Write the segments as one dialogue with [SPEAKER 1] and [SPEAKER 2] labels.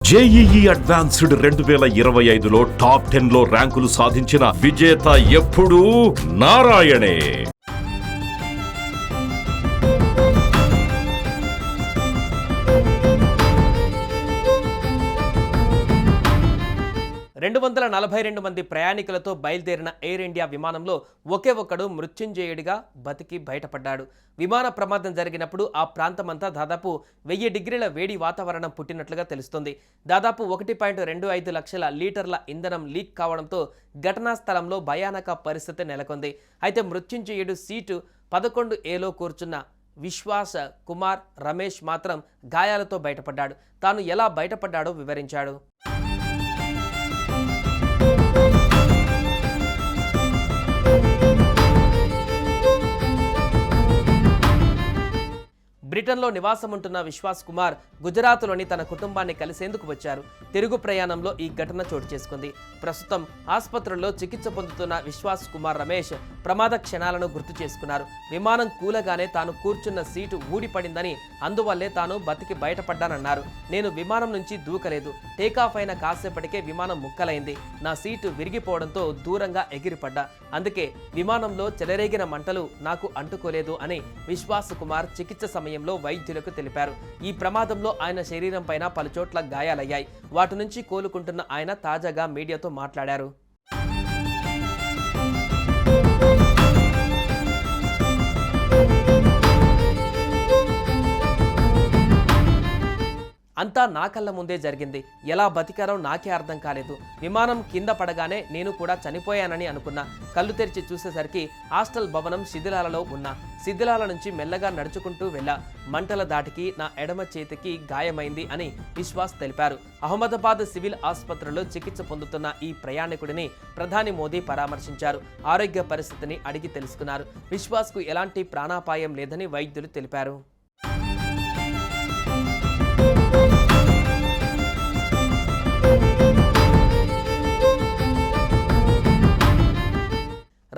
[SPEAKER 1] JEE advanced 2025లో top 10లో ర్యాంకులు సాధించిన విజేత ఎప్పుడూ నారాయణే.
[SPEAKER 2] 242 మంది ప్రయాణికులతో బయలుదేరిన ఎయిర్ ఇండియా విమానంలో ఒకే ఒక్కడు మృత్యుంజయుడిగా బతికి బయటపడ్డాడు. విమాన ప్రమాదం జరిగినప్పుడు ఆ ప్రాంతమంతా దాదాపు 1000 డిగ్రీల వేడి వాతావరణం పుట్టినట్లుగా తెలుస్తుంది. దాదాపు 1.25 లక్షల లీటర్ల ఇంధనం లీక్ కావడంతో ఘటనా స్థలంలో భయానక పరిస్థితి నెలకొంది. అయితే మృత్యుంజయుడు సీటు 11Aలో కూర్చున్న విశ్వాస్ కుమార్ రమేష్ మాత్రం గాయాలతో బయటపడ్డాడు. తాను ఎలా బయటపడ్డాడో వివరించాడు. బ్రిటన్లో నివాసం ఉంటున్న విశ్వాస్ కుమార్ గుజరాత్లోని తన కుటుంబాన్ని కలిసేందుకు వచ్చారు. తిరుగు ప్రయాణంలో ఈ ఘటన చోటు చేసుకుంది. ప్రస్తుతం ఆసుపత్రుల్లో చికిత్స పొందుతున్న విశ్వాస్ కుమార్ రమేష్ ప్రమాద క్షణాలను గుర్తు చేసుకున్నారు. విమానం కూలగానే తాను కూర్చున్న సీటు ఊడిపడిందని, అందువల్లే తాను బతికి బయటపడ్డానన్నారు. నేను విమానం నుంచి దూకలేదు. టేకాఫ్ అయిన కాసేపటికే విమానం ముక్కలైంది. నా సీటు విరిగిపోవడంతో దూరంగా ఎగిరిపడ్డా. అందుకే విమానంలో చెలరేగిన మంటలు నాకు అంటుకోలేదు అని విశ్వాస్ కుమార్ చికిత్స సమయంలో వైద్యులకు తెలిపారు. ఈ ప్రమాదంలో ఆయన శరీరం పైన పలుచోట్ల గాయాలయ్యాయి. వాటి నుంచి కోలుకుంటున్న ఆయన తాజాగా మీడియాతో మాట్లాడారు. అంతా నా కళ్ళ ముందే జరిగింది. ఎలా బతికారో నాకే అర్థం కాలేదు. విమానం కింద పడగానే నేను కూడా చనిపోయానని అనుకున్నా. కళ్ళు తెరిచి చూసేసరికి హాస్టల్ భవనం శిథిలాలలో ఉన్నా. శిథిలాల నుంచి మెల్లగా నడుచుకుంటూ వెళ్ళా. మంటల దాటికి నా ఎడమ చేతికి గాయమైంది అని విశ్వాస్ తెలిపారు. అహ్మదాబాద్ సివిల్ ఆసుపత్రిలో చికిత్స పొందుతున్న ఈ ప్రయాణికుడిని ప్రధాని మోదీ పరామర్శించారు. ఆరోగ్య పరిస్థితిని అడిగి తెలుసుకున్నారు. విశ్వాస్కు ఎలాంటి ప్రాణాపాయం లేదని వైద్యులు తెలిపారు.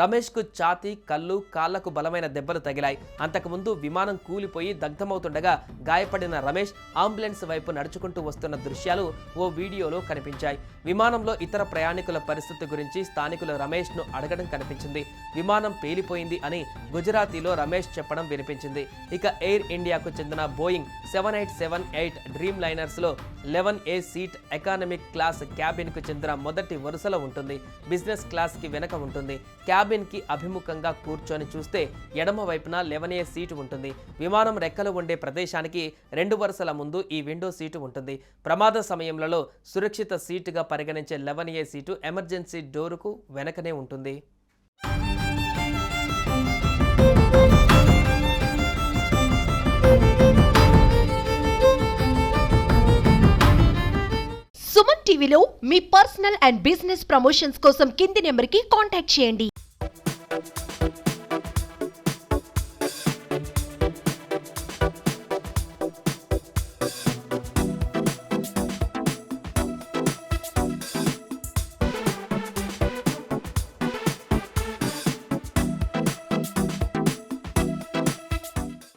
[SPEAKER 2] రమేష్కు ఛాతీ, కళ్ళు, కాళ్లకు బలమైన దెబ్బలు తగిలాయి. అంతకుముందు విమానం కూలిపోయి దగ్ధమవుతుండగా గాయపడిన రమేష్ అంబులెన్స్ వైపు నడుచుకుంటూ వస్తున్న దృశ్యాలు ఓ వీడియోలో కనిపించాయి. విమానంలో ఇతర ప్రయాణికుల పరిస్థితి గురించి స్థానికులు రమేష్ను అడగడం కనిపించింది. విమానం పేలిపోయింది అని గుజరాతీలో రమేష్ చెప్పడం వినిపించింది. ఇక ఎయిర్ ఇండియాకు చెందిన బోయింగ్ 7878 డ్రీమ్ లైనర్స్లో 11A సీట్ ఎకానమిక్ క్లాస్ క్యాబిన్కు చెందిన మొదటి వరుసలో ఉంటుంది. బిజినెస్ క్లాస్కి వెనక ఉంటుంది. క్యాబిన్కి అభిముఖంగా కూర్చొని చూస్తే ఎడమ వైపున 11A సీటు ఉంటుంది. విమానం రెక్కలు ఉండే ప్రదేశానికి 2 వరుసల ముందు ఈ విండో సీటు ఉంటుంది. ప్రమాద సమయంలో సురక్షిత సీటుగా పరిగణించే 11A సీటు ఎమర్జెన్సీ డోరుకు వెనకనే ఉంటుంది.
[SPEAKER 3] సుమన్ టీవీలో మీ పర్సనల్ అండ్ బిజినెస్ ప్రమోషన్స్ కోసం కింది నెంబర్కి కాంటాక్ట్ చేయండి.